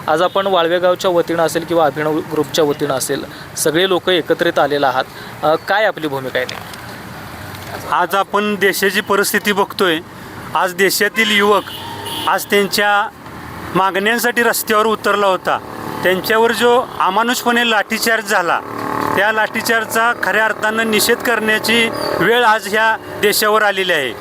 आज आपण वाळवे गावच्या वतीनं असेल किंवा अभिनव ग्रुपच्या वतीनं असेल सगळे लोक एकत्रित आलेले आहात, काय आपली भूमिका आहे? आज आपण देशाची परिस्थिती बघतोय. आज देशातील युवक आज त्यांच्या मागण्यांसाठी रस्त्यावर उतरला होता. त्यांच्यावर जो अमानुषपणे लाठीचार्ज झाला, त्या लाठीचार्जचा खऱ्या अर्थानं निषेध करण्याची वेळ आज ह्या देशावर आलेली आहे.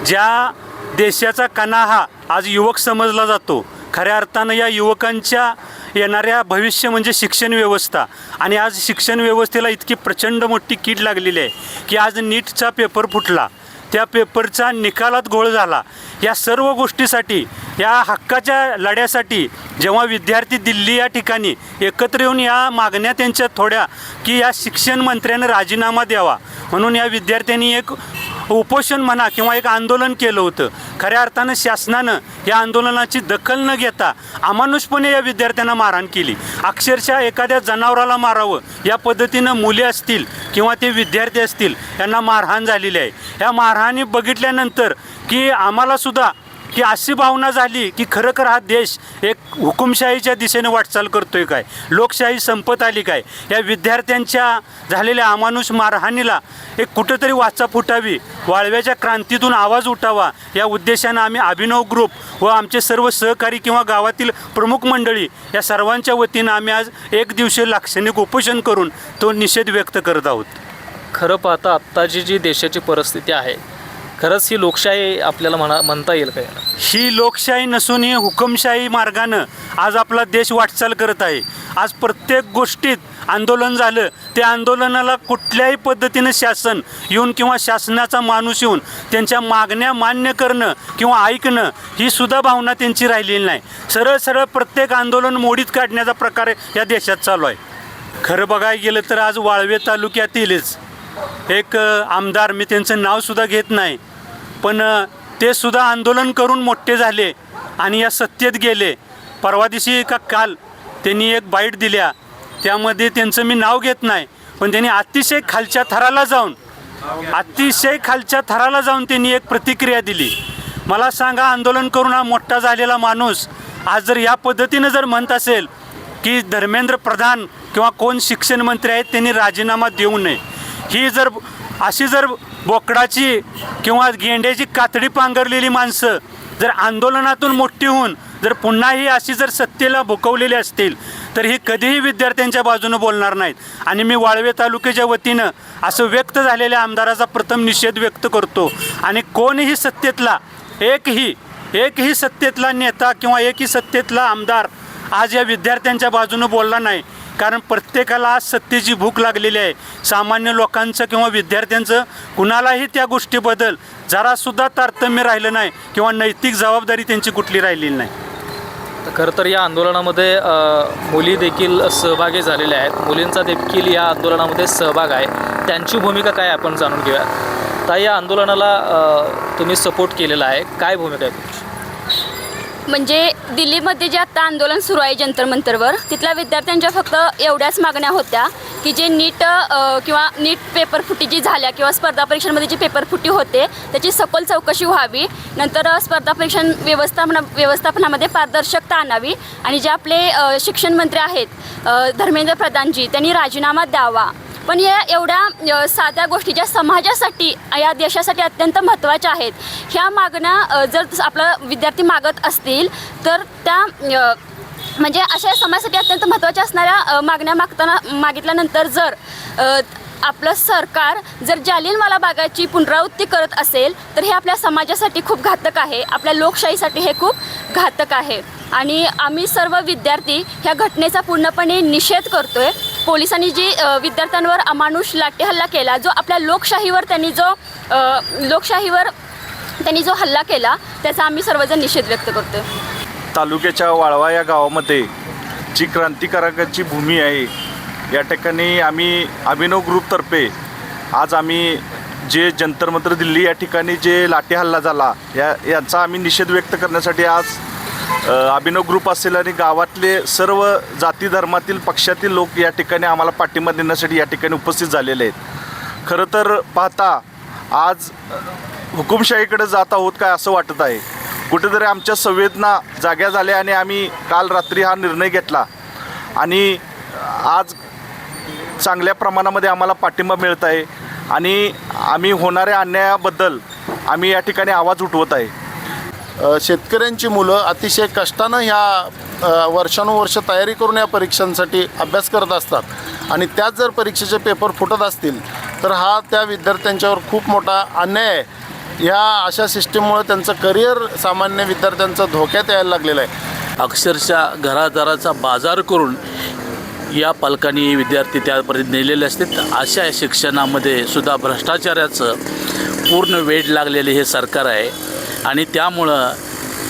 ज्या देशाचा कणा हा आज युवक समजला जातो, खऱ्या अर्थानं या युवकांच्या येणाऱ्या भविष्य म्हणजे शिक्षण व्यवस्था. आणि आज शिक्षण व्यवस्थेला इतकी प्रचंड मोठी कीड लागलेली आहे की आज नीटचा पेपर फुटला, त्या पेपरचा निकालात घोळ झाला. या सर्व गोष्टीसाठी, या हक्काच्या लढ्यासाठी जेव्हा विद्यार्थी दिल्ली या ठिकाणी एकत्र येऊन या मागण्या त्यांच्या थोड्या की या शिक्षण मंत्र्यानं राजीनामा द्यावा म्हणून या विद्यार्थ्यांनी एक उपोषण म्हणा किंवा एक आंदोलन केलं होतं. खऱ्या अर्थानं शासनानं या आंदोलनाची दखल न घेता अमानुषपणे या विद्यार्थ्यांना मारहाण केली. अक्षरशः एखाद्या जनावराला मारावं या पद्धतीनं मुले असतील किंवा ते विद्यार्थी असतील यांना मारहाण झालेली आहे. या मारहाणी बघितल्यानंतर की आम्हालासुद्धा की अशी भावना झाली की खरोखर हा देश एक हुकुमशाहीच्या दिशेने वाटचाल करतोय काय, लोकशाही संपत आली काय. या विद्यार्थ्यांच्या झालेल्या अमानुष मारहाणीला एक कुठंतरी वाचा फुटावी, वाळव्याच्या क्रांतीतून आवाज उठावा या उद्देशानं आम्ही अभिनव ग्रुप व आमचे सर्व सहकारी किंवा गावातील प्रमुख मंडळी या सर्वांच्या वतीनं आम्ही आज एक दिवसीय लाक्षणिक उपोषण करून तो निषेध व्यक्त करत आहोत. खरं पाहता आत्ताची जी देशाची परिस्थिती आहे, खरंच ही लोकशाही आपल्याला म्हणता येईल काय? ही लोकशाही नसून ही हुकुमशाही मार्गानं आज आपला देश वाटचाल करत आहे. आज प्रत्येक गोष्टीत आंदोलन झालं, त्या आंदोलनाला कुठल्याही पद्धतीनं शासन येऊन किंवा शासनाचा माणूस येऊन त्यांच्या मागण्या मान्य करणं किंवा ऐकणं ही सुद्धा भावना त्यांची राहिलेली नाही. सरळ सरळ प्रत्येक आंदोलन मोडीत काढण्याचा प्रकार या देशात चालू आहे. खरं बघायला गेलं तर आज वाळवे तालुक्यातीलच एक आमदार, मी त्यांचं नावसुद्धा घेत नाही, पण ते सुद्धा आंदोलन करून मोठे झाले आणि या सत्तेत गेले. परवा दिवशी का काल त्यांनी एक बाईट दिल्या, त्यामध्ये त्यांचं मी नाव घेत नाही, पण त्यांनी अतिशय खालच्या थराला जाऊन त्यांनी एक प्रतिक्रिया दिली. मला सांगा, आंदोलन करून हा मोठा झालेला माणूस आज जर या पद्धतीनं जर म्हणत असेल की धर्मेंद्र प्रधान किंवा कोण शिक्षण मंत्री आहेत त्यांनी राजीनामा देऊ नये, ही जर अशी जर बोकडाची किंवा गेंड्याची कातडी पांघरलेली माणसं जर आंदोलनातून मोठी होऊन जर पुन्हा ही अशी जर सत्तेला भुकवलेली असतील तर ही कधीही विद्यार्थ्यांच्या बाजूनं बोलणार नाहीत. आणि मी वाळवे तालुक्याच्या वतीनं असं व्यक्त झालेल्या आमदाराचा प्रथम निषेध व्यक्त करतो. आणि कोणीही सत्तेतला एकही सत्तेतला नेता किंवा एकही सत्तेतला आमदार आज या विद्यार्थ्यांच्या बाजूनं बोलला नाही. कारण प्रत्येकाला आज सत्तेची भूक लागलेली आहे. सामान्य लोकांचं किंवा विद्यार्थ्यांचं कुणालाही त्या गोष्टीबद्दल जरासुद्धा तारतम्य राहिलं नाही किंवा नैतिक जबाबदारी त्यांची कुठली राहिलेली नाही. खरं तर या आंदोलनामध्ये मुली देखील सहभागी झालेल्या आहेत. मुलींचा देखील या आंदोलनामध्ये सहभाग आहे. त्यांची भूमिका काय आपण जाणून घेऊया. ताई, या आंदोलनाला तुम्ही सपोर्ट केलेला आहे, काय भूमिका आहे तुमची? म्हणजे दिल्लीमध्ये जे आत्ता आंदोलन सुरू आहे जंतर मंतरवर, तिथल्या विद्यार्थ्यांच्या फक्त एवढ्याच मागण्या होत्या की जे नीट पेपरफुटी जी झाल्या किंवा स्पर्धा परीक्षांमध्ये जी पेपरफुटी होते त्याची सखोल चौकशी व्हावी. नंतर स्पर्धा परीक्षा व्यवस्थापनामध्ये पारदर्शकता आणावी आणि जे आपले शिक्षण मंत्री आहेत धर्मेंद्र प्रधानजी, त्यांनी राजीनामा द्यावा. पण या एवढ्या साध्या गोष्टी ज्या समाजासाठी, या देशासाठी अत्यंत महत्त्वाच्या आहेत, ह्या मागण्या जर आपला विद्यार्थी मागत असतील तर त्या म्हणजे अशा समाजासाठी अत्यंत महत्त्वाच्या असणाऱ्या मागण्या मागितल्यानंतर जर आपलं सरकार जर जालियनवाला बागाची पुनरावृत्ती करत असेल तर हे आपल्या समाजासाठी खूप घातक आहे, आपल्या लोकशाहीसाठी हे खूप घातक आहे. आणि आम्ही सर्व विद्यार्थी ह्या घटनेचा पूर्णपणे निषेध करतोय. पोलिसांनी जी विद्यार्थ्यांवर अमानुष लाठीहल्ला केला, जो आपल्या लोकशाहीवर त्यांनी जो हल्ला केला, त्याचा आम्ही सर्वजण निषेध व्यक्त करतोय. तालुक्याच्या वाळवा या गावामध्ये जी क्रांतिकारकाची भूमी आहे, या ठिकाणी आम्ही अभिनव ग्रुपतर्फे आज आम्ही जे जंतर मंतर दिल्ली या ठिकाणी जे लाठीहल्ला झाला याचा आम्ही निषेध व्यक्त करण्यासाठी आज अभिनव ग्रुप असेल आणि गावातले सर्व जाती धर्मातील पक्षातील लोक या ठिकाणी आम्हाला पाठिंबा देण्यासाठी या ठिकाणी उपस्थित झालेले आहेत. खरं तर पाहता आज हुकुमशाहीकडे जात आहोत काय असं वाटत आहे. कुठेतरी आमच्या संवेदना जाग्या झाल्या आणि आम्ही काल रात्री हा निर्णय घेतला आणि आज चांगल्या प्रमाणामध्ये आम्हाला पाठिंबा मिळत आहे आणि आम्ही होणाऱ्या अन्यायाबद्दल आम्ही या ठिकाणी आवाज उठवत आहे. शेतकऱ्यांची मुलं अतिशय कष्टानं ह्या वर्षानुवर्ष तयारी करून या परीक्षांसाठी अभ्यास करत असतात आणि त्याच जर परीक्षेचे पेपर फुटत असतील तर हा त्या विद्यार्थ्यांच्यावर खूप मोठा अन्याय आहे. या अशा सिस्टीममुळे त्यांचं करिअर सामान्य विद्यार्थ्यांचं धोक्यात यायला लागलेलं आहे. अक्षरशः घरादाराचा बाजार करून या पालकांनी विद्यार्थी त्यापर्यंत नेलेले असतात. अशा शिक्षणामध्ये सुद्धा भ्रष्टाचाराचं पूर्ण वेड लागलेले हे सरकार आहे आणि त्यामुळं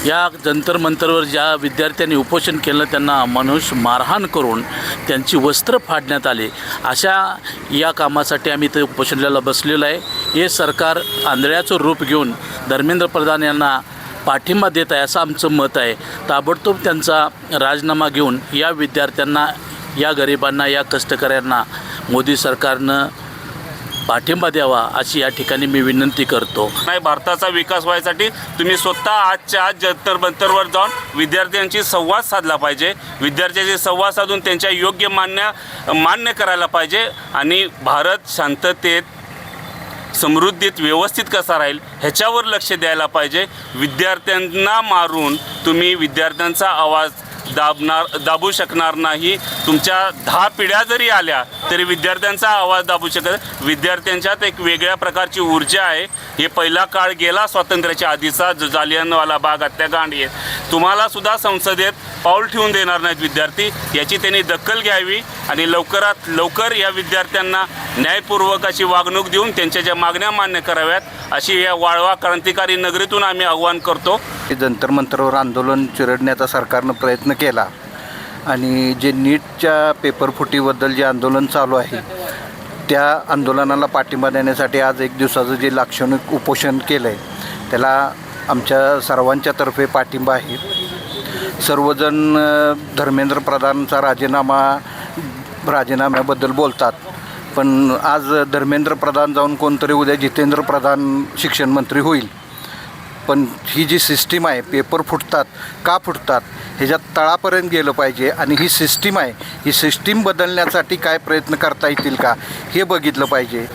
या जंतर मंतरवर ज्या विद्यार्थ्यांनी उपोषण केलं त्यांना मनुष्य मारहाण करून त्यांची वस्त्र फाडण्यात आली. अशा या कामासाठी आम्ही इथं उपोषणाला बसलेलो आहे. हे सरकार आंधळ्याचं रूप घेऊन धर्मेंद्र प्रधान यांना पाठिंबा देत आहे असं आमचं मत आहे. ताबडतोब त्यांचा राजीनामा घेऊन या विद्यार्थ्यांना, या गरिबांना, या कष्टकऱ्यांना मोदी सरकारनं पाठिंबा द्यावा अशी या ठिकाणी मी विनंती करतो. नाही, भारताचा विकास व्हायसाठी तुम्ही स्वतः आजच्या आज जंतर मंतरवर जाऊन विद्यार्थ्यांशी संवाद साधला पाहिजे. विद्यार्थ्यांशी संवाद साधून त्यांच्या योग्य मान्य करायला पाहिजे आणि भारत शांततेत, समृद्धीत, व्यवस्थित कसा राहील ह्याच्यावर लक्ष द्यायला पाहिजे. विद्यार्थ्यांना मारून तुम्ही विद्यार्थ्यांचा आवाज दाबू शकणार नाही. तुमच्या 10 पिढ्या जरी आल्या तरी विद्यार्थ्यांचा आवाज दाबू शकत. विद्यार्थ्यांच्यात एक वेगळ्या प्रकारची ऊर्जा आहे. हे पहिला काळ गेला स्वातंत्र्याच्या आधीचा, जो जालियनवाला बाग हत्याकांड आहे. तुम्हाला सुद्धा संसदेत पाऊल ठेवून देणार नाहीत विद्यार्थी. याची त्यांनी दखल घ्यावी आणि लवकरात लवकर या विद्यार्थ्यांना न्यायपूर्वक अशी वागणूक देऊन त्यांच्या ज्या मागण्या मान्य कराव्यात अशी या वाळवा क्रांतिकारी नगरीतून आम्ही आव्हान करतो. जंतर मंतरवर आंदोलन चिरडण्याचा सरकारनं प्रयत्न केला आणि जे नीटच्या पेपरफुटीबद्दल जे आंदोलन चालू आहे त्या आंदोलनाला पाठिंबा देण्यासाठी आज एक दिवसाचं जे लाक्षणिक उपोषण केलं आहे त्याला आमच्या सर्वांच्यातर्फे पाठिंबा आहे. सर्वजण धर्मेंद्र प्रधानचा राजीनाम्याबद्दल बोलतात, पण आज धर्मेंद्र प्रधान जाऊन कोणतरी उद्या जितेंद्र प्रधान शिक्षण मंत्री होईल. पण ही जी सिस्टीम आहे, पेपर फुटतात का फुटतात ह्याच्यात तळापर्यंत गेलं पाहिजे आणि ही सिस्टीम आहे, ही सिस्टीम बदलण्यासाठी काय प्रयत्न करता येतील का हे बघितलं पाहिजे.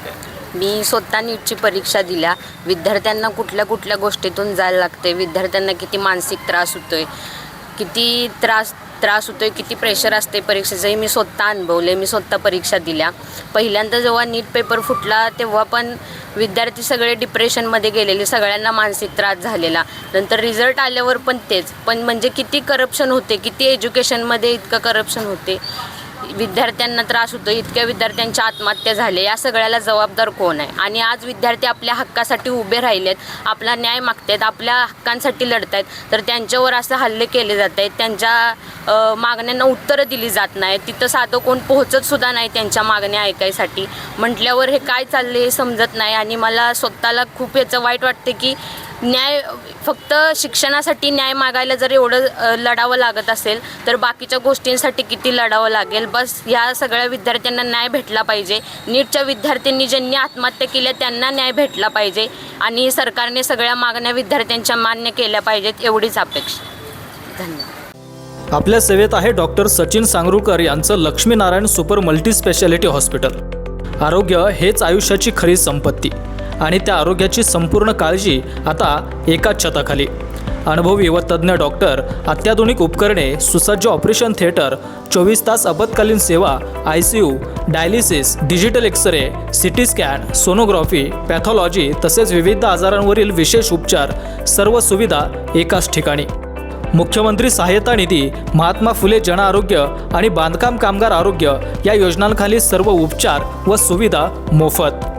मी स्वतः नीटची परीक्षा दिल्या. विद्यार्थ्यांना कुठल्या कुठल्या गोष्टीतून जायला लागते, विद्यार्थ्यांना किती मानसिक त्रास होतोय, किती त्रास होतोय, किती प्रेशर असते परीक्षेचंही मी स्वतः अनुभवले. मी स्वतः परीक्षा दिल्या. पहिल्यांदा जेव्हा नीट पेपर फुटला तेव्हा पण विद्यार्थी सगळे डिप्रेशनमध्ये गेलेले, सगळ्यांना मानसिक त्रास झालेला. नंतर रिझल्ट आल्यावर पण तेच. पण म्हणजे किती करप्शन होते, किती एज्युकेशनमध्ये इतकं करप्शन होते, विद्यार्थ्यांना त्रास होतो, इतक्या विद्यार्थ्यांच्या आत्महत्या झाल्या. या सगळ्याला जबाबदार कोण आहे? आणि आज विद्यार्थी आपल्या हक्कासाठी उभे राहिलेत, आपला न्याय मागतायत, आपल्या हक्कांसाठी लढत आहेत, तर त्यांच्यावर असं हल्ले केले जात आहेत. त्यांच्या मागण्यांना उत्तरं दिली जात नाही. तिथं साधं कोण पोहोचतसुद्धा नाही त्यांच्या मागण्या ऐकायसाठी. म्हटल्यावर हे काय चालले हे समजत नाही. आणि मला स्वतःला खूप याचं वाईट वाटते की न्याय, फक्त शिक्षणासाठी न्याय मागायला जर एवढं लढावं लागत असेल तर बाकीच्या गोष्टींसाठी किती लढावं लागेल. बस ह्या सगळ्या विद्यार्थ्यांना न्याय भेटला पाहिजे. नीटच्या विद्यार्थ्यांनी ज्यांनी आत्महत्या केल्या त्यांना न्याय भेटला पाहिजे आणि सरकारने सगळ्या मागण्या विद्यार्थ्यांच्या मान्य केल्या पाहिजेत, एवढीच अपेक्षा. धन्यवाद. आपल्या सेवेत आहे डॉक्टर सचिन सांगरुळकर यांचं Laxminarayan super multi speciality hospital. आरोग्य हेच आयुष्याची खरी संपत्ती आणि त्या आरोग्याची संपूर्ण काळजी आता एकाच छताखाली. अनुभवी व तज्ज्ञ डॉक्टर, अत्याधुनिक उपकरणे, सुसज्ज ऑपरेशन थिएटर, 24 तास आपत्कालीन सेवा, ICU, dialysis, digital x-ray, CT scan, sonography, pathology तसेच विविध आजारांवरील विशेष उपचार, सर्व सुविधा एकाच ठिकाणी. मुख्यमंत्री सहायता निधी, महात्मा फुले जन आरोग्य आणि बांधकाम कामगार आरोग्य या योजनांखाली सर्व उपचार व सुविधा मोफत.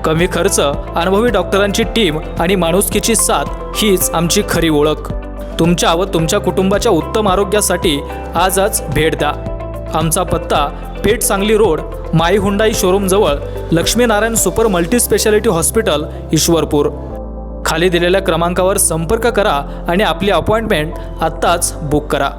कमी खर्च, अनुभवी डॉक्टरांची टीम आणि माणुसकीची साथ हीच आमची खरी ओळख. तुमच्या व तुमच्या कुटुंबाच्या उत्तम आरोग्यासाठी आजच भेट द्या. आमचा पत्ता Peth Sangli road, my Hyundai शोरूमजवळ, Laxminarayan super multi speciality hospital, Ishwarpur. खाली दिलेल्या क्रमांकावर संपर्क करा आणि आपली अपॉइंटमेंट आत्ताच बुक करा.